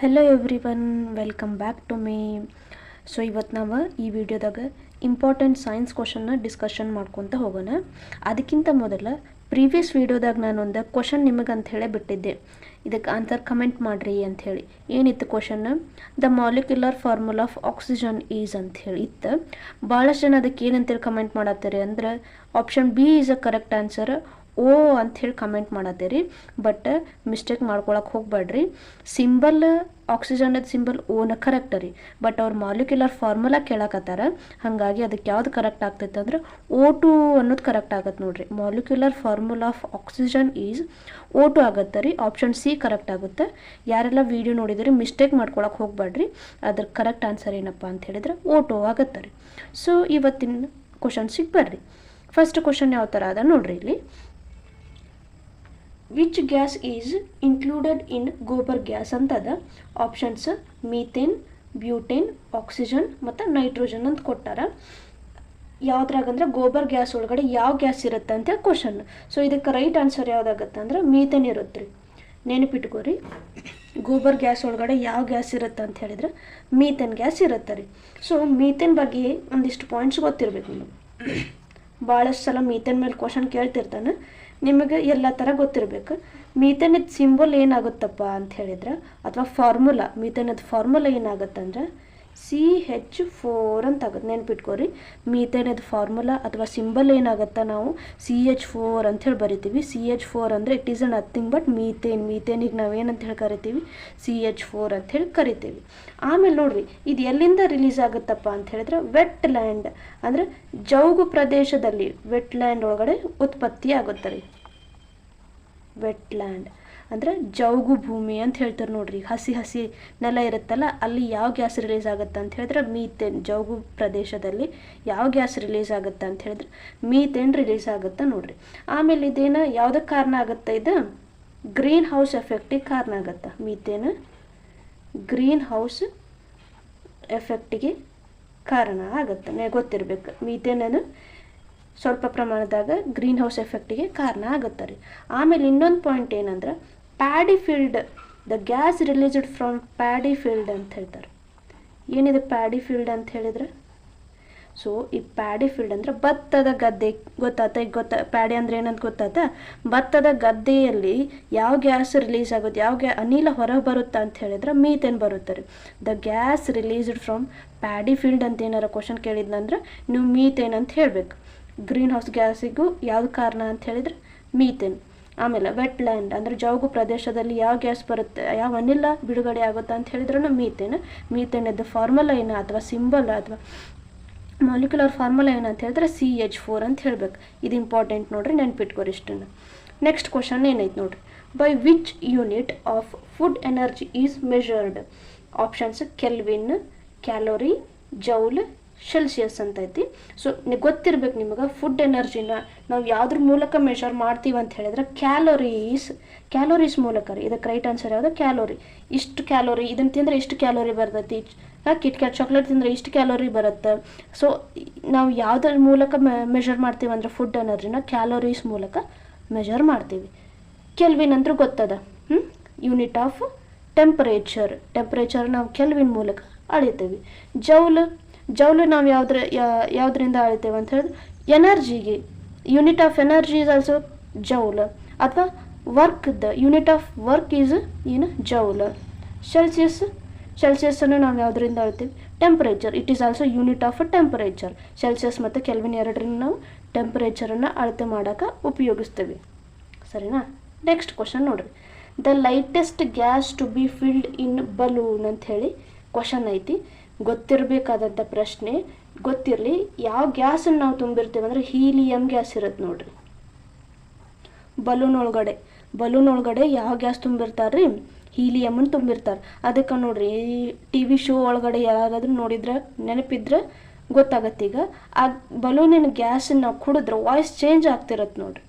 Hello everyone, welcome back to me. So ಇವತ್ತು ನಾವು ಈ ವಿಡಿಯೋದಾಗ ಇಂಪಾರ್ಟೆಂಟ್ ಸೈನ್ಸ್ ಕ್ವಶನ್ನ ಡಿಸ್ಕಷನ್ ಮಾಡ್ಕೊತ ಹೋಗೋಣ. ಅದಕ್ಕಿಂತ ಮೊದಲ ಪ್ರೀವಿಯಸ್ ವಿಡಿಯೋದಾಗ ನಾನೊಂದು ಕ್ವಶನ್ ನಿಮಗೆ ಅಂತ ಹೇಳಿ ಬಿಟ್ಟಿದ್ದೆ, ಇದಕ್ಕೆ ಆನ್ಸರ್ ಕಮೆಂಟ್ ಮಾಡಿರಿ ಅಂಥೇಳಿ. ಏನಿತ್ತು question? The molecular formula of oxygen is ಅಂಥೇಳಿ ಇತ್ತು. ಭಾಳಷ್ಟು ಜನ ಅದಕ್ಕೆ ಏನಂತೇಳಿ ಕಮೆಂಟ್ ಮಾಡತ್ತೀರಿ ಅಂದ್ರೆ option B is a correct answer, O ಅಂಥೇಳಿ ಕಮೆಂಟ್ ಮಾಡತ್ತೀರಿ. ಬಟ್ ಮಿಸ್ಟೇಕ್ ಮಾಡ್ಕೊಳಕ್ಕೆ ಹೋಗ್ಬೇಡ್ರಿ. ಸಿಂಬಲ್ ಆಕ್ಸಿಜನದ ಸಿಂಬಲ್ ಓನ ಕರೆಕ್ಟ್ ರೀ, ಬಟ್ ಅವ್ರು ಮಾಲಿಕ್ಯುಲರ್ ಫಾರ್ಮುಲಾ ಕೇಳಕತ್ತಾರ. ಹಾಗಾಗಿ ಅದಕ್ಕೆ ಯಾವ್ದು ಕರೆಕ್ಟ್ ಆಗ್ತೈತೆ ಅಂದ್ರೆ O2 ಅನ್ನೋದು ಕರೆಕ್ಟ್ ಆಗತ್ತೆ ನೋಡ್ರಿ. Molecular formula of oxygen is O2 ಆಗತ್ತೆ ರೀ. ಆಪ್ಷನ್ ಸಿ ಕರೆಕ್ಟ್ ಆಗುತ್ತೆ. ಯಾರೆಲ್ಲ ವಿಡಿಯೋ ನೋಡಿದ್ರಿ ಮಿಸ್ಟೇಕ್ ಮಾಡ್ಕೊಳಕ್ಕೆ ಹೋಗ್ಬೇಡ್ರಿ. ಅದ್ರ ಕರೆಕ್ಟ್ ಆನ್ಸರ್ ಏನಪ್ಪ ಅಂತ ಹೇಳಿದ್ರೆ O2 ಆಗತ್ತೆ ರೀ. ಸೊ ಇವತ್ತಿನ ಕ್ವಶನ್ಸಿಗೆ ಬರ್ರಿ. ಫಸ್ಟ್ ಕ್ವಶನ್ ಯಾವ ಥರ ಅದ ನೋಡ್ರಿ ಇಲ್ಲಿ. Which gas is included in gobar gas ಅಂತದ. ಆಪ್ಷನ್ಸ್ ಮೀಥೇನ್, ಬ್ಯೂಟೇನ್, ಆಕ್ಸಿಜನ್ ಮತ್ತು ನೈಟ್ರೋಜನ್ ಅಂತ ಕೊಟ್ಟಾರ. ಯಾವ್ದ್ರಾಗಂದ್ರೆ ಗೋಬರ್ ಗ್ಯಾಸ್ ಒಳಗಡೆ ಯಾವ ಗ್ಯಾಸ್ ಇರುತ್ತೆ ಅಂತ ಕ್ವಶನ್. ಸೊ ಇದಕ್ಕೆ ರೈಟ್ ಆನ್ಸರ್ ಯಾವುದಾಗತ್ತೆ ಅಂದ್ರೆ ಮೀಥೇನ್ ಇರುತ್ತೆ ರೀ. ನೆನಪಿಟ್ಕೋರಿ, ಗೋಬರ್ ಗ್ಯಾಸ್ ಒಳಗಡೆ ಯಾವ ಗ್ಯಾಸ್ ಇರುತ್ತೆ ಅಂತ ಹೇಳಿದ್ರೆ ಮೀಥೇನ್ ಗ್ಯಾಸ್ ಇರುತ್ತೆ ರೀ. ಸೊ ಮೀಥೇನ್ ಬಗ್ಗೆ ಒಂದಿಷ್ಟು ಪಾಯಿಂಟ್ಸ್ ಗೊತ್ತಿರಬೇಕು ನಿಮಗೆ. ಭಾಳಷ್ಟು ಸಲ ಮೀಥೇನ್ ಮೇಲೆ ಕ್ವಶನ್ ಕೇಳ್ತಿರ್ತಾನೆ, ನಿಮಗೆ ಎಲ್ಲ ಥರ ಗೊತ್ತಿರಬೇಕು. ಮೀಥೇನದ ಸಿಂಬಲ್ ಏನಾಗುತ್ತಪ್ಪ ಅಂತ ಹೇಳಿದ್ರೆ, ಅಥವಾ ಫಾರ್ಮುಲಾ, ಮೀಥೇನದ ಫಾರ್ಮುಲಾ ಏನಾಗುತ್ತಂದ್ರೆ CH4 ಅಂತ ಆಗುತ್ತೆ. ನೆನ್ಪಿಟ್ಕೋರಿ, ಮೀಥೇನದ ಫಾರ್ಮುಲಾ ಅಥವಾ ಸಿಂಬಲ್ ಏನಾಗುತ್ತೆ, ನಾವು CH4 ಅಂಥೇಳಿ ಬರಿತೀವಿ. CH4 ಅಂದರೆ it is nothing but methane. ಮೀಥೇನಿಗೆ ನಾವೇನಂತ ಹೇಳಿ ಕರಿತೀವಿ, CH4 ಅಂಥೇಳಿ ಕರಿತೀವಿ. ಆಮೇಲೆ ನೋಡ್ರಿ, ಇದು ಎಲ್ಲಿಂದ ರಿಲೀಸ್ ಆಗುತ್ತಪ್ಪ ಅಂತ ಹೇಳಿದ್ರೆ ವೆಟ್ ಲ್ಯಾಂಡ್, ಅಂದರೆ ಜೌಗು ಪ್ರದೇಶದಲ್ಲಿ, ವೆಟ್ ಲ್ಯಾಂಡ್ ಒಳಗಡೆ ಉತ್ಪತ್ತಿ ಆಗುತ್ತೆ ರೀ. ವೆಟ್ ಲ್ಯಾಂಡ್ ಅಂದರೆ ಜೌಗು ಭೂಮಿ ಅಂತ ಹೇಳ್ತಾರೆ ನೋಡ್ರಿ. ಹಸಿ ಹಸಿ ನೆಲ ಇರುತ್ತಲ್ಲ, ಅಲ್ಲಿ ಯಾವ ಗ್ಯಾಸ್ ರಿಲೀಸ್ ಆಗುತ್ತೆ ಅಂತ ಹೇಳಿದ್ರೆ ಮೀಥೇನ್. ಜೌಗು ಪ್ರದೇಶದಲ್ಲಿ ಯಾವ ಗ್ಯಾಸ್ ರಿಲೀಸ್ ಆಗುತ್ತೆ ಅಂತ ಹೇಳಿದ್ರೆ ಮೀಥೇನ್ ರಿಲೀಸ್ ಆಗುತ್ತೆ ನೋಡ್ರಿ. ಆಮೇಲೆ ಇದೇನು ಯಾವುದಕ್ಕೆ ಕಾರಣ ಆಗುತ್ತೆ? ಇದು ಗ್ರೀನ್ ಹೌಸ್ ಎಫೆಕ್ಟಿಗೆ ಕಾರಣ ಆಗುತ್ತೆ. ಮೀಥೇನ್ ಗ್ರೀನ್ ಹೌಸ್ ಎಫೆಕ್ಟಿಗೆ ಕಾರಣ ಆಗುತ್ತೆ. ಗೊತ್ತಿರಬೇಕು, ಮೀಥೇನನ್ನು ಸ್ವಲ್ಪ ಪ್ರಮಾಣದಾಗ ಗ್ರೀನ್ ಹೌಸ್ ಎಫೆಕ್ಟಿಗೆ ಕಾರಣ ಆಗುತ್ತೆ ರೀ. ಆಮೇಲೆ ಇನ್ನೊಂದು ಪಾಯಿಂಟ್ ಏನಂದ್ರೆ paddy field, the gas released from paddy field ಅಂತ ಹೇಳ್ತಾರೆ. ಏನಿದೆ ಪ್ಯಾಡಿ ಫೀಲ್ಡ್ ಅಂತ ಹೇಳಿದ್ರೆ? ಸೊ ಈ ಪ್ಯಾಡಿ ಫೀಲ್ಡ್ ಅಂದರೆ ಭತ್ತದ ಗದ್ದೆ. ಗೊತ್ತಾತ? ಈಗ ಪ್ಯಾಡಿ ಅಂದರೆ ಏನಂತ ಗೊತ್ತಾತ? ಭತ್ತದ ಗದ್ದೆಯಲ್ಲಿ ಯಾವ ಗ್ಯಾಸ್ ರಿಲೀಸ್ ಆಗುತ್ತೆ, ಯಾವ ಅನಿಲ ಹೊರಗೆ ಬರುತ್ತಾ ಅಂತ ಹೇಳಿದ್ರೆ ಮೀಥೇನ್ ಬರುತ್ತೆ ರೀ. The gas released from paddy field ಅಂತ ಏನಾರ ಕ್ವಶನ್ ಕೇಳಿದ್ನಂದ್ರೆ ನೀವು ಮೀಥೇನ್ ಅಂತ ಹೇಳಬೇಕು. ಗ್ರೀನ್ ಹೌಸ್ ಗ್ಯಾಸಿಗೂ ಯಾವ್ದು ಕಾರಣ ಅಂತ ಹೇಳಿದ್ರೆ ಮೀಥೇನ್. ಆಮೇಲೆ ವೆಟ್ ಲ್ಯಾಂಡ್ ಅಂದರೆ ಜೌಗು ಪ್ರದೇಶದಲ್ಲಿ ಯಾವ ಗ್ಯಾಸ್ ಬರುತ್ತೆ, ಯಾವ ಅನಿಲ ಬಿಡುಗಡೆ ಆಗುತ್ತೆ ಅಂತ ಹೇಳಿದ್ರೂ ಮೀಥೇನ್. ಮೀಥೇನದ್ದು ಫಾರ್ಮುಲಾ ಏನು ಅಥವಾ ಸಿಂಬಲ್ ಅಥವಾ ಮಾಲಿಕ್ಯುಲರ್ ಫಾರ್ಮುಲಾ ಏನು ಅಂತ ಹೇಳಿದ್ರೆ CH4 ಅಂತ ಹೇಳ್ಬೇಕು. ಇದು ಇಂಪಾರ್ಟೆಂಟ್ ನೋಡ್ರಿ, ನೆನ್ಪಿಟ್ಕೋರಿ ಇಷ್ಟನ್ನು. ನೆಕ್ಸ್ಟ್ ಕ್ವಶನ್ ಏನೈತೆ ನೋಡ್ರಿ. By which unit of food energy is measured? Options kelvin, calorie, joule, Celsius ಅಂತ ಐತಿ. ಸೊ ಗೊತ್ತಿರ್ಬೇಕು ನಿಮಗೆ, ಫುಡ್ ಎನರ್ಜಿನ ನಾವು ಯಾವುದ್ರ ಮೂಲಕ ಮೆಷರ್ ಮಾಡ್ತೀವಿ ಅಂತ ಹೇಳಿದ್ರೆ ಕ್ಯಾಲೋರೀಸ್ ಮೂಲಕ ರೀ. ಇದಕ್ಕೆ ರೈಟ್ ಆನ್ಸರ್ ಯಾವುದು? ಕ್ಯಾಲೋರಿ. ಇಷ್ಟು ಕ್ಯಾಲೋರಿ, ಇದನ್ನು ತಿಂದರೆ ಇಷ್ಟು ಕ್ಯಾಲೋರಿ ಬರ್ತೈತಿ, ಕಿಟ್ಕ್ಯಾಟ್ ಚಾಕ್ಲೇಟ್ ತಿಂದರೆ ಇಷ್ಟು ಕ್ಯಾಲೋರಿ ಬರುತ್ತೆ. ಸೊ ನಾವು ಯಾವುದ್ರ ಮೂಲಕ ಮೆಷರ್ ಮಾಡ್ತೀವಿ ಅಂದರೆ ಫುಡ್ ಎನರ್ಜಿನ ಕ್ಯಾಲೋರೀಸ್ ಮೂಲಕ ಮೆಷರ್ ಮಾಡ್ತೀವಿ. ಕೆಲ್ವಿನ್ ಅಂದ್ರೆ ಗೊತ್ತದ, ಯೂನಿಟ್ ಆಫ್ ಟೆಂಪರೇಚರ್ ನಾವು ಕೆಲ್ವಿನ್ ಮೂಲಕ ಅಳಿತೀವಿ. ಜೌಲ್ ನಾವು ಯಾವುದರಿಂದ ಅಳಿತೇವೆ ಅಂತ ಹೇಳಿದ್ರೆ ಎನರ್ಜಿಗೆ. Unit of energy is also joule. ಅಥವಾ ಯೂನಿಟ್ ಆಫ್ ವರ್ಕ್ ಈಸ್ ಏನು? ಜೌಲ್. ಸೆಲ್ಸಿಯಸ್ಸನ್ನು ನಾವು ಯಾವುದರಿಂದ ಅಳಿತೀವಿ? Temperature. It is also unit of temperature. Celsius ಮತ್ತು ಕೆಲ್ವಿನ್ ಎರಡರಿಂದ ನಾವು ಟೆಂಪರೇಚರನ್ನು ಅಳತೆ ಮಾಡೋಕೆ ಉಪಯೋಗಿಸ್ತೀವಿ. ಸರಿನಾ? ನೆಕ್ಸ್ಟ್ ಕ್ವಶನ್ ನೋಡ್ರಿ. The lightest gas to be filled in balloon ಅಂತ ಹೇಳಿ ಕ್ವಶನ್ ಐತಿ. ಗೊತ್ತಿರಬೇಕಾದಂಥ ಪ್ರಶ್ನೆ. ಗೊತ್ತಿರಲಿ, ಯಾವ ಗ್ಯಾಸನ್ನು ನಾವು ತುಂಬಿರ್ತೀವಿ ಅಂದರೆ ಹೀಲಿಯಂ ಗ್ಯಾಸ್ ಇರುತ್ತೆ ನೋಡ್ರಿ. ಬಲೂನ್ ಒಳಗಡೆ ಯಾವ ಗ್ಯಾಸ್ ತುಂಬಿರ್ತಾರೆ ರೀ? ಹೀಲಿಯಮನ್ನು ತುಂಬಿರ್ತಾರೆ. ಅದಕ್ಕೆ ನೋಡ್ರಿ, TV ಶೋ ಒಳಗಡೆ ಯಾರಾದ್ರೂ ನೋಡಿದ್ರೆ ನೆನಪಿದ್ರೆ ಗೊತ್ತಾಗತ್ತೆ. ಈಗ ಆ ಬಲೂನಿನ ಗ್ಯಾಸನ್ನು ನಾವು ಕುಡಿದ್ರೆ ವಾಯ್ಸ್ ಚೇಂಜ್ ಆಗ್ತಿರತ್ತೆ ನೋಡ್ರಿ.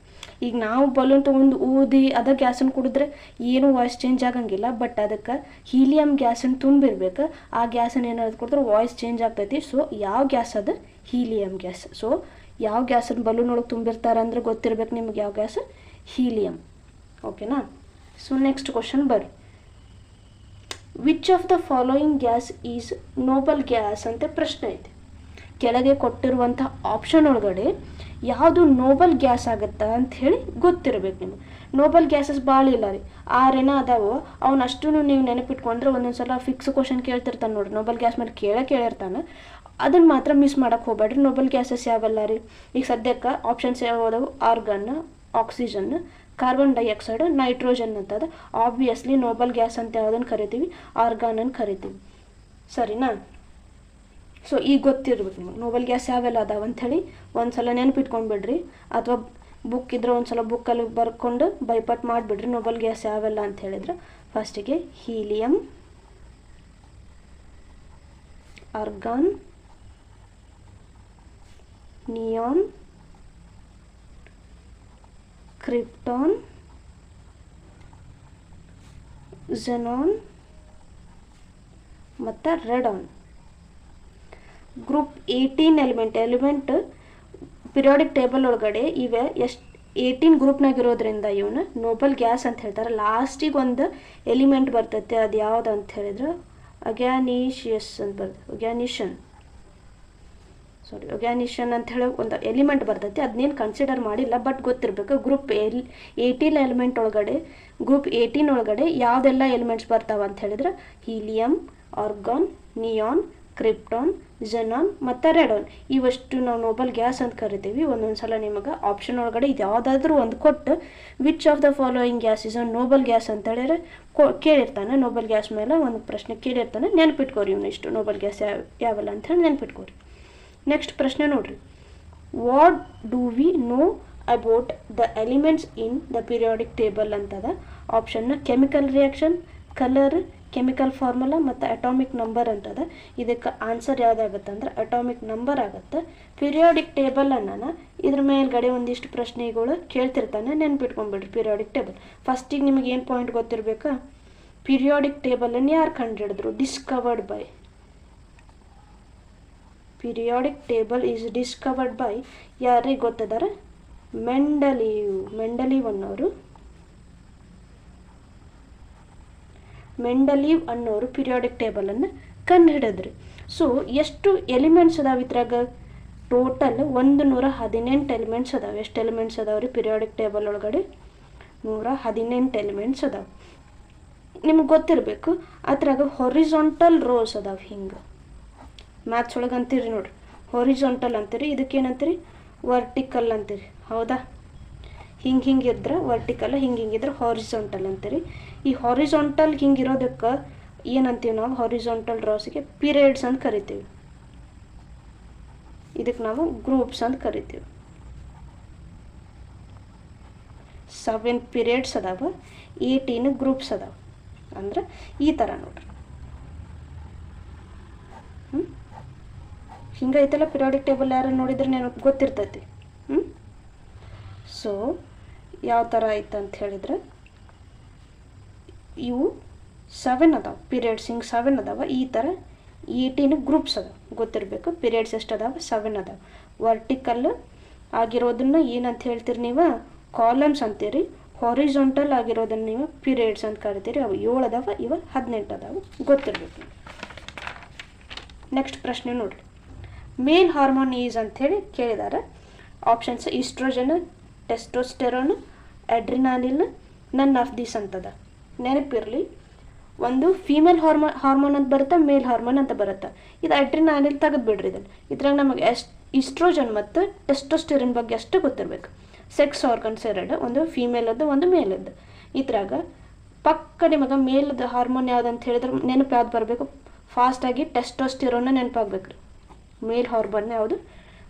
ಈಗ ನಾವು ಬಲೂನ್ ತೊಗೊಂಡು ಊದಿ ಅದ ಗ್ಯಾಸನ್ನು ಕುಡಿದ್ರೆ ಏನೂ ವಾಯ್ಸ್ ಚೇಂಜ್ ಆಗಂಗಿಲ್ಲ. ಬಟ್ ಅದಕ್ಕೆ ಹೀಲಿಯಂ ಗ್ಯಾಸನ್ನು ತುಂಬಿರ್ಬೇಕು. ಆ ಗ್ಯಾಸನ್ನು ಏನಾದ್ರು ಕುಡಿದ್ರೆ ವಾಯ್ಸ್ ಚೇಂಜ್ ಆಗ್ತೈತಿ. ಸೊ ಯಾವ ಗ್ಯಾಸ್ ಅದು? Helium gas. ಸೊ ಯಾವ ಗ್ಯಾಸನ್ನು ಬಲೂನ್ ಒಳಗೆ ತುಂಬಿರ್ತಾರೆ ಅಂದ್ರೆ ಗೊತ್ತಿರ್ಬೇಕು ನಿಮ್ಗೆ ಯಾವ ಗ್ಯಾಸ್? ಹೀಲಿಯಂ. ಓಕೆನಾ? ಸೊ ನೆಕ್ಸ್ಟ್ ಕ್ವಶನ್ ಬರ್ರಿ. Which of the following gas is Nobel gas ಅಂತ ಪ್ರಶ್ನೆ ಐತೆ. ಕೆಳಗೆ ಕೊಟ್ಟಿರುವಂಥ ಆಪ್ಷನ್ ಒಳಗಡೆ ಯಾವುದು ನೋಬಲ್ ಗ್ಯಾಸ್ ಆಗುತ್ತಾ ಅಂತ ಹೇಳಿ ಗೊತ್ತಿರಬೇಕು ನಿಮಗೆ. ನೋಬಲ್ ಗ್ಯಾಸಸ್ ಭಾಳ ಇಲ್ಲ ರೀ, ಆರೇನ ಅದಾವೋ ಅವನಷ್ಟು ನೀವು ನೆನಪಿಟ್ಕೊಂಡ್ರೆ ಒಂದೊಂದು ಸಲ ಫಿಕ್ಸ್ ಕ್ವಶನ್ ಕೇಳ್ತಿರ್ತಾನೆ ನೋಡ್ರಿ, ನೋಬಲ್ ಗ್ಯಾಸ್ ಮೇಲೆ ಕೇಳಿರ್ತಾನೆ. ಅದನ್ನು ಮಾತ್ರ ಮಿಸ್ ಮಾಡೋಕ್ಕೆ ಹೋಗ್ಬೇಡ್ರಿ. ನೋಬಲ್ ಗ್ಯಾಸಸ್ ಯಾವೆಲ್ಲ ರೀ? ಈಗ ಸದ್ಯಕ್ಕೆ ಆಪ್ಷನ್ಸ್ ಯಾವ್ದಾವು? Argon, oxygen, carbon dioxide, nitrogen ಅಂತದ. ಆಬ್ವಿಯಸ್ಲಿ ನೋಬಲ್ ಗ್ಯಾಸ್ ಅಂತ ಯಾವುದನ್ನು ಕರಿತೀವಿ? ಆರ್ಗಾನನ್ನು ಕರಿತೀವಿ, ಸರಿನಾ? ಸೊ ಈಗ ಗೊತ್ತಿರ್ಬೇಕು ನಿಮಗೆ ನೋಬಲ್ ಗ್ಯಾಸ್ ಯಾವೆಲ್ಲ ಅದಾವ ಅಂಥೇಳಿ ಒಂದು ಸಲ ನೆನಪಿಟ್ಕೊಂಡ್ಬಿಡ್ರಿ, ಅಥವಾ ಬುಕ್ ಇದ್ರೆ ಒಂದು ಸಲ ಬುಕ್ಕಲ್ಲಿ ಬರ್ಕೊಂಡು ಬೈಪಾಟ್ ಮಾಡಿಬಿಡ್ರಿ ನೋಬಲ್ ಗ್ಯಾಸ್ ಯಾವೆಲ್ಲ ಅಂತ ಹೇಳಿದ್ರೆ. ಫಸ್ಟಿಗೆ helium, argon, neon, krypton, xenon ಮತ್ತು radon. Group 18 element periodic table ಒಳಗಡೆ ಇವೆ. 18 ಗ್ರೂಪ್ನಾಗ ಇರೋದ್ರಿಂದ ಇವನ್ನ ನೋಬಲ್ ಗ್ಯಾಸ್ ಅಂತ ಹೇಳ್ತಾರೆ. ಲಾಸ್ಟಿಗೆ ಒಂದು ಎಲಿಮೆಂಟ್ ಬರ್ತೈತೆ, ಅದು ಯಾವುದು ಅಂತ ಹೇಳಿದ್ರೆ ಅಗ್ಯಾನೀಷಿಯಸ್ ಅಂತ ಬರ್ತದೆ. ಒಗ್ಯಾನಿಷನ್ ಅಂತ ಹೇಳಿ ಒಂದು ಎಲಿಮೆಂಟ್ ಬರ್ತೈತಿ, ಅದನ್ನೇನು ಕನ್ಸಿಡರ್ ಮಾಡಿಲ್ಲ, ಬಟ್ ಗೊತ್ತಿರಬೇಕು. ಗ್ರೂಪ್ 18 ಎಲಿಮೆಂಟ್ ಒಳಗಡೆ, ಗ್ರೂಪ್ 18 ಒಳಗಡೆ ಯಾವುದೆಲ್ಲ ಎಲಿಮೆಂಟ್ಸ್ ಬರ್ತಾವೆ ಅಂತ ಹೇಳಿದ್ರೆ helium, argon, neon, krypton, xenon ಮತ್ತು ರೆಡಾನ್. ಇವಷ್ಟು ನಾವು ನೋಬಲ್ ಗ್ಯಾಸ್ ಅಂತ ಕರಿತೀವಿ. ಒಂದೊಂದು ಸಲ ನಿಮಗೆ ಆಪ್ಷನ್ ಒಳಗಡೆ ಇದು ಯಾವುದಾದ್ರೂ ಒಂದು ಕೊಟ್ಟು which of the following gas is Nobel gas ಅಂತ ಹೇಳಿದ್ರೆ ಕೇಳಿರ್ತಾನೆ. ನೋಬಲ್ ಗ್ಯಾಸ್ ಮೇಲೆ ಒಂದು ಪ್ರಶ್ನೆ ಕೇಳಿರ್ತಾನೆ, ನೆನ್ಪಿಟ್ಕೋರಿ ಇವನು ಇಷ್ಟು ನೋಬಲ್ ಗ್ಯಾಸ್ ಯಾವೆಲ್ಲ ಅಂತ ಹೇಳಿ ನೆನ್ಪಿಟ್ಕೋರಿ. ನೆಕ್ಸ್ಟ್ ಪ್ರಶ್ನೆ ನೋಡ್ರಿ, what do we know about the elements in the periodic table ಅಂತದ. ಆಪ್ಷನ್ನ chemical reaction, colour, chemical formula ಮತ್ತು ಅಟಾಮಿಕ್ ನಂಬರ್ ಅಂತದ. ಇದಕ್ಕೆ ಆನ್ಸರ್ ಯಾವುದಾಗುತ್ತೆ ಅಂದ್ರೆ ಅಟಾಮಿಕ್ ನಂಬರ್ ಆಗುತ್ತೆ. ಪಿರಿಯಾಡಿಕ್ ಟೇಬಲ್ ಅನ್ನೋಣ, ಇದ್ರ ಮೇಲ್ಗಡೆ ಒಂದಿಷ್ಟು ಪ್ರಶ್ನೆಗಳು ಕೇಳ್ತಿರ್ತಾನೆ, ನೆನ್ಪಿಟ್ಕೊಂಡ್ಬಿಡ್ರಿ ಪಿರಿಯಾಡಿಕ್ ಟೇಬಲ್. ಫಸ್ಟಿಗೆ ನಿಮಗೆ ಏನು ಪಾಯಿಂಟ್ ಗೊತ್ತಿರಬೇಕಾ? ಪಿರಿಯಾಡಿಕ್ ಟೇಬಲನ್ನು ಯಾರು ಕಂಡುಹಿಡಿದ್ರು? Discovered by. Periodic table is discovered by ಯಾರಿಗೆ ಗೊತ್ತಿದ್ದಾರೆ? ಮೆಂಡಲೀವ್ ಅನ್ನೋರು ಪಿರಿಯಾಡಿಕ್ ಟೇಬಲನ್ನು ಕಂಡುಹಿಡಿದ್ರಿ. ಸೊ ಎಷ್ಟು ಎಲಿಮೆಂಟ್ಸ್ ಅದಾವೆ ಇದ್ರಾಗ? ಟೋಟಲ್ 118 ಎಲಿಮೆಂಟ್ಸ್ ಅದಾವೆ. ಎಷ್ಟು ಎಲಿಮೆಂಟ್ಸ್ ಅದಾವೆ ರೀ ಪಿರಿಯಾಡಿಕ್ ಟೇಬಲ್ ಒಳಗಡೆ? 118 ಎಲಿಮೆಂಟ್ಸ್ ಅದಾವೆ. ನಿಮ್ಗೆ ಗೊತ್ತಿರಬೇಕು ಅದ್ರಾಗ ಹೊರಿಜಾಂಟಲ್ ರೋಸ್ ಅದಾವೆ. ಹಿಂಗೆ ಮ್ಯಾಥ್ಸ್ ಒಳಗೆ ಅಂತೀರಿ ನೋಡ್ರಿ, ಹೊರಿಜಾಂಟಲ್ ಅಂತೀರಿ, ಇದಕ್ಕೇನಂತೀರಿ? ವರ್ಟಿಕಲ್ ಅಂತೀರಿ, ಹೌದಾ? ಹಿಂಗಿದ್ರೆ ವರ್ಟಿಕಲ್, ಹಿಂಗಿದ್ರೆ ಹಾರಿಜಾಂಟಲ್ ಅಂತೀರಿ. ಈ ಹಾರಿಜಾಂಟಲ್ ಹಿಂಗಿರೋದಕ್ಕೆ ಏನಂತೀವಿ ನಾವು? ಹಾರಿಜಾಂಟಲ್ ರೋಸ್ಗೆ ಪೀರಿಯಡ್ಸ್ ಅಂತ ಕರಿತೀವಿ. ಇದಕ್ಕೆ ನಾವು ಗ್ರೂಪ್ಸ್ ಅಂತ ಕರಿತೀವಿ. 7 ಪೀರಿಯಡ್ಸ್ ಅದಾವ, 18 ಗ್ರೂಪ್ಸ್ ಅದಾವ. ಅಂದ್ರೆ ಈ ಥರ ನೋಡ್ರಿ, ಹಿಂಗೈತಲ್ಲ ಪಿರಿಯಾಡಿಕ್ ಟೇಬಲ್. ಯಾರು ನೋಡಿದ್ರೆ ನನಗೆ ಗೊತ್ತಿರ್ತೈತಿ. ಸೊ ಯಾವ ಥರ ಐತೆ ಅಂತ ಹೇಳಿದ್ರೆ ಇವು 7 ಅದಾವೆ ಪೀರಿಯಡ್ಸ್, ಹಿಂಗೆ 7 ಅದಾವೆ. ಈ ಥರ 18 ಗ್ರೂಪ್ಸ್ ಅದಾವೆ, ಗೊತ್ತಿರಬೇಕು. ಪೀರಿಯಡ್ಸ್ ಎಷ್ಟು ಅದಾವೆ? 7 ಅದಾವೆ. ವರ್ಟಿಕಲ್ ಆಗಿರೋದನ್ನ ಏನಂತ ಹೇಳ್ತೀರಿ ನೀವು? ಕಾಲಮ್ಸ್ ಅಂತೀರಿ. ಹಾರಿಜಾಂಟಲ್ ಆಗಿರೋದನ್ನ ನೀವು ಪೀರಿಯಡ್ಸ್ ಅಂತ ಕರಿತೀರಿ. ಅವು 7 ಅದಾವೆ, ಇವು 18 ಅದಾವೆ, ಗೊತ್ತಿರಬೇಕು. ನೆಕ್ಸ್ಟ್ ಪ್ರಶ್ನೆ ನೋಡ್ರಿ, ಮೇಲ್ ಹಾರ್ಮೋನ್ ಈಸ್ ಅಂಥೇಳಿ ಕೇಳಿದ್ದಾರೆ. Options oestrogen, testosterone, adrenaline, none of this ಅಂತದ. ನೆನಪಿರಲಿ, ಒಂದು ಫೀಮೇಲ್ ಹಾರ್ಮೋನ್ ಅಂತ ಬರುತ್ತೆ, ಮೇಲ್ ಹಾರ್ಮೋನ್ ಅಂತ ಬರುತ್ತೆ. ಇದು ಅಡ್ರಿನಾಲಿನ್ ತೆಗೆದುಬಿಡ್ರಿ. ಇದ್ರಾಗ ನಮಗೆ ಈಸ್ಟ್ರೋಜನ್ ಮತ್ತು ಟೆಸ್ಟೋಸ್ಟೆರೋನ್ ಬಗ್ಗೆ ಅಷ್ಟು ಗೊತ್ತಿರಬೇಕು. ಸೆಕ್ಸ್ ಆರ್ಗನ್ಸ್ ಎರಡು, ಒಂದು ಫೀಮೇಲದ್ದು, ಒಂದು ಮೇಲದ್ದು. ಇದ್ರಾಗ ಪಕ್ಕ ನಿಮಗೆ ಮೇಲದ್ದು ಹಾರ್ಮೋನ್ ಯಾವ್ದು ಅಂತ ಹೇಳಿದ್ರೆ ನೆನಪು ಯಾವ್ದು ಬರಬೇಕು? ಫಾಸ್ಟಾಗಿ ಟೆಸ್ಟೋಸ್ಟೆರೋನ್ನ ನೆನಪಾಗಬೇಕು ರೀ. ಮೇಲ್ ಹಾರ್ಮೋನ್ ಯಾವುದು?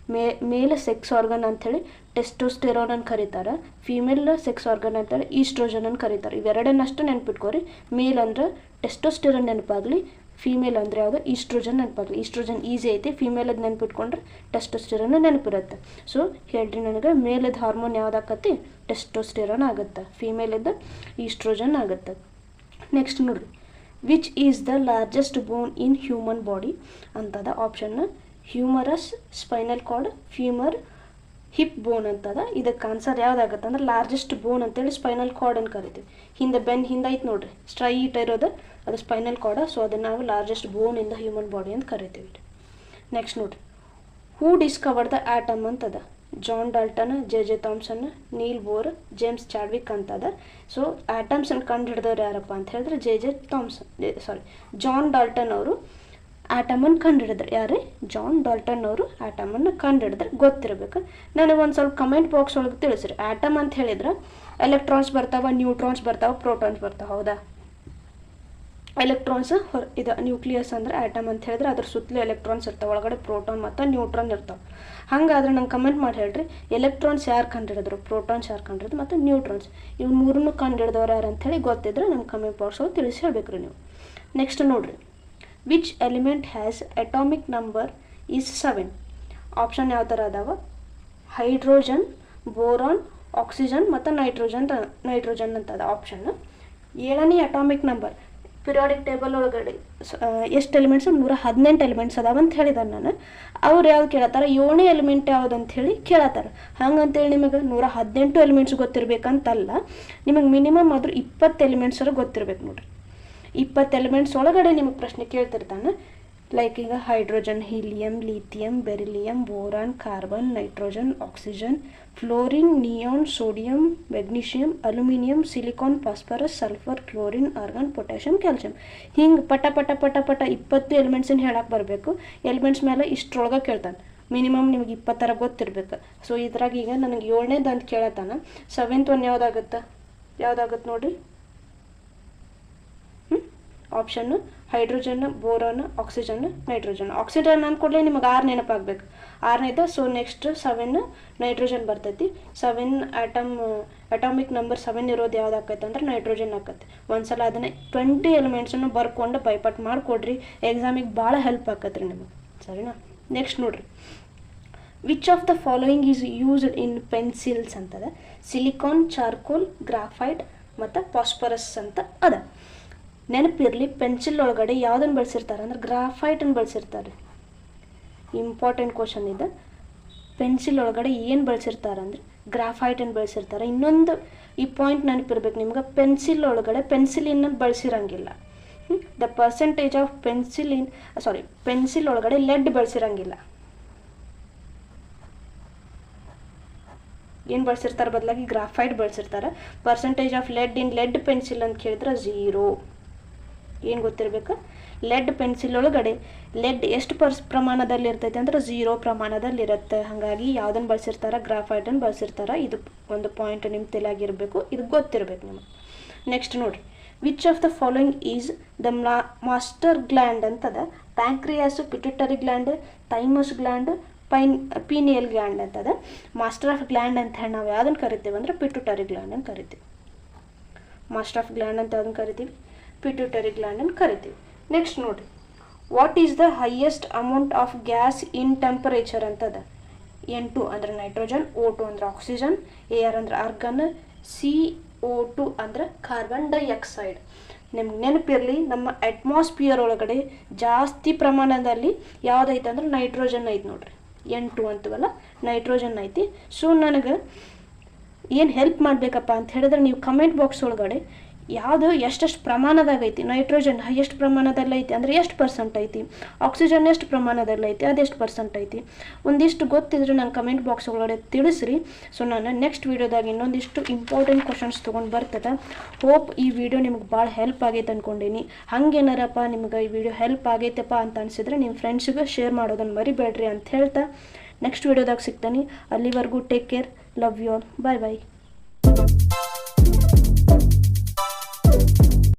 ಮೇಲ್ ಸೆಕ್ಸ್ ಆರ್ಗನ್ ಅಂಥೇಳಿ ಟೆಸ್ಟೋಸ್ಟೆರೋನ್ ಅಂತ ಕರೀತಾರೆ. ಫೀಮೇಲ್ ಸೆಕ್ಸ್ ಆರ್ಗನ್ ಅಂತೇಳಿ ಈಸ್ಟ್ರೋಜನ್ ಅಂತ ಕರೀತಾರೆ. ಇವೆರಡನ್ನಷ್ಟು ನೆನ್ಪಿಟ್ಕೋರಿ. ಮೇಲ್ ಅಂದ್ರೆ ಟೆಸ್ಟೋಸ್ಟೆರೋನ್ ನೆನಪಾಗಲಿ, ಫೀಮೇಲ್ ಅಂದರೆ ಯಾವುದು? ಈಸ್ಟ್ರೋಜನ್ ನೆನಪಾಗಲಿ. ಈಸ್ಟ್ರೋಜನ್ ಈಸಿ ಐತಿ, ಫೀಮೇಲದ್ದು ನೆನ್ಪಿಟ್ಕೊಂಡ್ರೆ ಟೆಸ್ಟೋಸ್ಟೆರೋನ್ ನೆನಪಿರುತ್ತೆ. ಸೊ ಹೇಳ್ರಿ ನನಗೆ, ಮೇಲದ ಹಾರ್ಮೋನ್ ಯಾವುದಾಕತಿ? ಟೆಸ್ಟೋಸ್ಟೆರೋನ್ ಆಗುತ್ತೆ, ಫೀಮೇಲದ್ದು ಈಸ್ಟ್ರೋಜನ್ ಆಗುತ್ತೆ. ನೆಕ್ಸ್ಟ್ ನೋಡ್ರಿ, which is the largest bone in human body ಅಂತದ. ಆಪ್ಷನ್ನ humorous, spinal cord, femur, hip ಬೋನ್ ಅಂತದ. ಇದಕ್ಕೆ ಆನ್ಸರ್ ಯಾವುದಾಗುತ್ತೆ ಅಂದ್ರೆ ಲಾರ್ಜೆಸ್ಟ್ ಬೋನ್ ಅಂತೇಳಿ ಸ್ಪೈನಲ್ ಕಾರ್ಡ್ ಅಂತ ಕರಿತೀವಿ. ಹಿಂದೆ ಬೆನ್ ಹಿಂದೆ ಐತೆ ನೋಡ್ರಿ ಸ್ಟ್ರೈಟ್ ಇರೋದು, ಅದು ಸ್ಪೈನಲ್ ಕಾರ್ಡ. ಸೊ ಅದನ್ನು ನಾವು largest bone in the human body ಅಂತ ಕರಿತೀವಿ. ನೆಕ್ಸ್ಟ್ ನೋಡ್ರಿ, ಹೂ ಡಿಸ್ಕವರ್ಡ್ ದ ಆಟಮ್ ಅಂತದ. John Dalton, J Thomson, Niels Bohr, James Chadwick ಅಂತದ. ಸೊ ಆಟಮ್ಸನ್ನು ಕಂಡು ಹಿಡಿದವ್ರು ಯಾರಪ್ಪ ಅಂತ ಹೇಳಿದ್ರೆ ಜಾನ್ ಡಾಲ್ಟನ್ ಅವರು ಆಟಮನ್ನು ಕಂಡು ಹಿಡಿದ್ರು. ಯಾರು? ಜಾನ್ ಡಾಲ್ಟನ್ ಅವರು ಆಟಮನ್ನು ಕಂಡು ಹಿಡಿದ್ರೆ ಗೊತ್ತಿರಬೇಕು. ನನಗೆ ಒಂದು ಸ್ವಲ್ಪ ಕಮೆಂಟ್ ಬಾಕ್ಸ್ ಒಳಗೆ ತಿಳಿಸ್ರಿ. ಆಟಮ್ ಅಂತ ಹೇಳಿದ್ರೆ ಎಲೆಕ್ಟ್ರಾನ್ಸ್ ಬರ್ತಾವ, ನ್ಯೂಟ್ರಾನ್ಸ್ ಬರ್ತಾವ, ಪ್ರೋಟಾನ್ಸ್ ಬರ್ತಾವ. ಹೌದಾ? ಎಲೆಕ್ಟ್ರಾನ್ಸ್ ಇದು ನ್ಯೂಕ್ಲಿಯಸ್ ಅಂದರೆ ಆಟಮ್ ಅಂತ ಹೇಳಿದ್ರೆ ಅದ್ರ ಸುತ್ತಲೂ ಎಲೆಕ್ಟ್ರಾನ್ಸ್ ಇರ್ತಾವೆ, ಒಳಗಡೆ ಪ್ರೋಟಾನ್ ಮತ್ತು ನ್ಯೂಟ್ರಾನ್ ಇರ್ತಾವೆ. ಹಾಗಾದ್ರೆ ನಂಗೆ ಕಮೆಂಟ್ ಮಾಡಿ ಹೇಳ್ರಿ, ಎಲೆಕ್ಟ್ರಾನ್ಸ್ ಯಾರು ಕಂಡುಹಿಡಿದ್ರು, ಪ್ರೋಟಾನ್ಸ್ ಯಾರು ಕಂಡುಹಿಡಿದ್ರು, ಮತ್ತು ನ್ಯೂಟ್ರಾನ್ಸ್ ಇವು ಮೂರನ್ನು ಕಂಡುಹಿಡಿದವ್ರು ಯಾರು ಅಂಥೇಳಿ ಗೊತ್ತಿದ್ರೆ ನಮ್ಮ ಕಮೆಂಟ್ ಬಾಕ್ಸ್ ಒಳಗೆ ತಿಳಿಸಿ ಹೇಳ್ಬೇಕು ರೀ ನೀವು. ನೆಕ್ಸ್ಟ್ ನೋಡಿರಿ, which element has atomic number is 7? Option ಯಾವ ಥರ ಅದಾವ? ಹೈಡ್ರೋಜನ್, ಬೋರಾನ್, ಆಕ್ಸಿಜನ್ ಮತ್ತು ನೈಟ್ರೋಜನ್ ಅಂತ ಅದ ಆಪ್ಷನ್. 7ನೇ ಅಟಾಮಿಕ್ ನಂಬರ್ ಪಿರಿಯಾಡಿಕ್ ಟೇಬಲ್ ಒಳಗಡೆ ಎಷ್ಟು ಎಲಿಮೆಂಟ್ಸ್? 118 ಎಲಿಮೆಂಟ್ಸ್ ಅದಾವ ಅಂತ ಹೇಳಿದಾರೆ ನಾನು. ಅವ್ರು ಯಾವ್ದು ಕೇಳತ್ತಾರ? 7ನೇ ಎಲಿಮೆಂಟ್ ಯಾವ್ದು ಅಂಥೇಳಿ ಕೇಳತ್ತಾರ. ಹಂಗಂತೇಳಿ ನಿಮಗೆ 118 ಎಲಿಮೆಂಟ್ಸ್ ಗೊತ್ತಿರಬೇಕಂತಲ್ಲ, ನಿಮಗೆ ಮಿನಿಮಮ್ ಆದರೂ 20 ಎಲಿಮೆಂಟ್ಸರ ಗೊತ್ತಿರ್ಬೇಕು ನೋಡ್ರಿ. 20 ಎಲಿಮೆಂಟ್ಸ್ ಒಳಗಡೆ ನಿಮಗೆ ಪ್ರಶ್ನೆ ಕೇಳ್ತಿರ್ತಾನೆ. ಲೈಕ್ ಈಗ hydrogen, helium, lithium, beryllium, boron, carbon, nitrogen, oxygen, fluorine, neon, sodium, magnesium, aluminium, silicon, phosphorus, sulphur, chlorine, argon, potassium, calcium. ಹಿಂಗೆ ಪಟ 20 ಎಲಿಮೆಂಟ್ಸನ್ನು ಹೇಳಕ್ಕೆ ಬರಬೇಕು. ಎಲಿಮೆಂಟ್ಸ್ ಮೇಲೆ ಇಷ್ಟರೊಳಗೆ ಕೇಳ್ತಾನೆ. ಮಿನಿಮಮ್ ನಿಮಗೆ 20 ಗೊತ್ತಿರ್ಬೇಕು. ಸೊ ಇದ್ರಾಗ ಈಗ ನನಗೆ 7ನೇದು ಅಂತ ಕೇಳತ್ತಾನ. 7th ಒನ್ ಯಾವುದಾಗುತ್ತೆ ನೋಡಿರಿ. ಆಪ್ಷನ್ನು hydrogen, boron, oxygen, nitrogen. Oxygen ಅಂದ್ಕೊಡ್ಲೆ ನಿಮಗೆ 6 ನೆನಪಾಗಬೇಕು. 6ನೇದು. ಸೊ ನೆಕ್ಸ್ಟ್ 7 ನೈಟ್ರೋಜನ್ ಬರ್ತೈತಿ. 7 ಅಟಾಮಿಕ್ ನಂಬರ್ 7 ಇರೋದು ಯಾವ್ದು ಆಕೈತೆ ಅಂದ್ರೆ ನೈಟ್ರೋಜನ್ ಆಕೈತೆ. ಒಂದ್ಸಲ ಅದನ್ನೇ 20 ಎಲಿಮೆಂಟ್ಸನ್ನು ಬರ್ಕೊಂಡು ಬೈಪಾಟ್ ಮಾಡಿಕೊಡ್ರಿ, ಎಕ್ಸಾಮಿಗೆ ಭಾಳ ಹೆಲ್ಪ್ ಆಕತ್ರಿ ನಿಮಗೆ. ಸರಿನಾ? ನೆಕ್ಸ್ಟ್ ನೋಡ್ರಿ, which of the following is used in pencils ಅಂತದ. ಸಿಲಿಕಾನ್, ಚಾರ್ಕೋಲ್, ಗ್ರಾಫೈಟ್ ಮತ್ತು ಫಾಸ್ಫರಸ್ ಅಂತ ಅದ. ನೆನಪಿರಲಿ, ಪೆನ್ಸಿಲ್ ಒಳಗಡೆ ಯಾವುದನ್ನು ಬಳಸಿರ್ತಾರೆ ಅಂದ್ರೆ ಗ್ರಾಫೈಟನ್ನು ಬಳಸಿರ್ತಾರೆ. ಇಂಪಾರ್ಟೆಂಟ್ ಕ್ವಶನ್ ಇದೆ. ಪೆನ್ಸಿಲ್ ಒಳಗಡೆ ಏನು ಬಳಸಿರ್ತಾರೆ ಅಂದರೆ ಗ್ರಾಫೈಟನ್ನು ಬಳಸಿರ್ತಾರೆ. ಇನ್ನೊಂದು ಈ ಪಾಯಿಂಟ್ ನೆನಪಿರ್ಬೇಕು ನಿಮ್ಗೆ, ಪೆನ್ಸಿಲ್ ಒಳಗಡೆ ಪೆನ್ಸಿಲಿನ ಬಳಸಿರಂಗಿಲ್ಲ. ದ ಪರ್ಸೆಂಟೇಜ್ ಆಫ್ ಪೆನ್ಸಿಲ್ ಒಳಗಡೆ ಲೆಡ್ ಬಳಸಿರಂಗಿಲ್ಲ. ಏನು ಬಳಸಿರ್ತಾರೆ ಬದಲಾಗಿ ಗ್ರಾಫೈಟ್ ಬಳಸಿರ್ತಾರೆ. ಪರ್ಸೆಂಟೇಜ್ ಆಫ್ ಲೆಡ್ ಪೆನ್ಸಿಲ್ ಅಂತ ಕೇಳಿದ್ರೆ 0. ಏನು ಗೊತ್ತಿರಬೇಕು? ಲೆಡ್ ಪೆನ್ಸಿಲ್ ಒಳಗಡೆ ಲೆಡ್ ಎಷ್ಟು ಪ್ರಮಾಣದಲ್ಲಿ ಇರ್ತೈತೆ ಅಂದ್ರೆ 0 ಪ್ರಮಾಣದಲ್ಲಿ ಇರುತ್ತೆ. ಹಾಗಾಗಿ ಯಾವುದನ್ನು ಬಳಸಿರ್ತಾರೆ? ಗ್ರಾಫೈಟನ್ನು ಬಳಸಿರ್ತಾರೆ. ಇದು ಒಂದು ಪಾಯಿಂಟ್ ನಿಮ್ಮ ತಲೆಯಾಗಿರಬೇಕು, ಇದು ಗೊತ್ತಿರಬೇಕು ನಿಮಗೆ. ನೆಕ್ಸ್ಟ್ ನೋಡಿರಿ, which of the following is the master gland ಅಂತದ. Pancreas, pituitary gland, thymus gland, pineal gland ಅಂತದ. ಮಾಸ್ಟರ್ ಆಫ್ ಗ್ಲ್ಯಾಂಡ್ ಅಂತ ಹೇಳಿ ನಾವು ಯಾವುದನ್ನು ಕರಿತೀವಿ ಅಂದ್ರೆ ಪಿಟ್ಯುಟರಿ ಗ್ಲ್ಯಾಂಡ್ ಅಂತ ಕರಿತೀವಿ. ಮಾಸ್ಟರ್ ಆಫ್ ಗ್ಲ್ಯಾಂಡ್ ಅಂತ ಯಾವುದನ್ನು ಕರಿತೀವಿ? ಪಿಟ್ಯುಟರಿ ಗ್ಲ್ಯಾಂಡ್ ಅಂತ ಕರಿತೀವಿ. ನೆಕ್ಸ್ಟ್ ನೋಡಿರಿ, what is the highest amount of gas in temperature ಅಂತದ. N2 ಅಂದ್ರೆ ನೈಟ್ರೋಜನ್, O2 ಅಂದ್ರೆ ಆಕ್ಸಿಜನ್, AR ಅಂದ್ರೆ ಆರ್ಗನ್, CO2 ಅಂದ್ರೆ ಕಾರ್ಬನ್ ಡೈಆಕ್ಸೈಡ್. ನಿಮ್ಗೆ ನೆನಪಿರಲಿ, ನಮ್ಮ ಅಟ್ಮಾಸ್ಫಿಯರ್ ಒಳಗಡೆ ಜಾಸ್ತಿ ಪ್ರಮಾಣದಲ್ಲಿ ಯಾವುದೈತೆ ಅಂದ್ರೆ ನೈಟ್ರೋಜನ್ ಐತೆ ನೋಡ್ರಿ. N2 ಅಂತವಲ್ಲ, ನೈಟ್ರೋಜನ್ ಐತಿ. ಸೊ ನನಗೆ ಏನು ಹೆಲ್ಪ್ ಮಾಡಬೇಕಪ್ಪ ಅಂತ ಹೇಳಿದ್ರೆ ನೀವು ಕಮೆಂಟ್ ಬಾಕ್ಸ್ ಒಳಗಡೆ ಯಾವುದು ಎಷ್ಟೆಷ್ಟು ಪ್ರಮಾಣದಾಗ ಐತಿ. ನೈಟ್ರೋಜನ್ ಹೈಯೆಸ್ಟ್ ಪ್ರಮಾಣದಲ್ಲಿ ಐತಿ ಅಂದರೆ ಎಷ್ಟು ಪರ್ಸೆಂಟ್ ಐತಿ, ಆಕ್ಸಿಜನ್ ಎಷ್ಟು ಪ್ರಮಾಣದಲ್ಲಿ ಐತಿ, ಅದೆಷ್ಟು ಪರ್ಸೆಂಟ್ ಐತಿ, ಒಂದಿಷ್ಟು ಗೊತ್ತಿದ್ರೆ ನಂಗೆ ಕಮೆಂಟ್ ಬಾಕ್ಸ್ ಒಳಗಡೆ ತಿಳಿಸ್ರಿ. ಸೊ ನಾನು ನೆಕ್ಸ್ಟ್ ವೀಡಿಯೋದಾಗ ಇನ್ನೊಂದಿಷ್ಟು ಇಂಪಾರ್ಟೆಂಟ್ ಕ್ವಶನ್ಸ್ ತೊಗೊಂಡು ಬರ್ತದೆ. ಹೋಪ್ ಈ ವಿಡಿಯೋ ನಿಮ್ಗೆ ಭಾಳ ಹೆಲ್ಪ್ ಆಗೈತೆ ಅಂದ್ಕೊಂಡೀನಿ. ಹಂಗೇನಾರಪ್ಪ ನಿಮ್ಗೆ ಈ ವಿಡಿಯೋ ಹೆಲ್ಪ್ ಆಗೈತಪ್ಪ ಅಂತ ಅನಿಸಿದ್ರೆ ನಿಮ್ಮ ಫ್ರೆಂಡ್ಸಿಗೆ ಶೇರ್ ಮಾಡೋದನ್ನು ಮರಿಬೇಡ್ರಿ ಅಂತ ಹೇಳ್ತಾ ನೆಕ್ಸ್ಟ್ ವೀಡಿಯೋದಾಗ ಸಿಗ್ತಾನೆ. ಅಲ್ಲಿವರೆಗೂ take care, love you all, bye bye.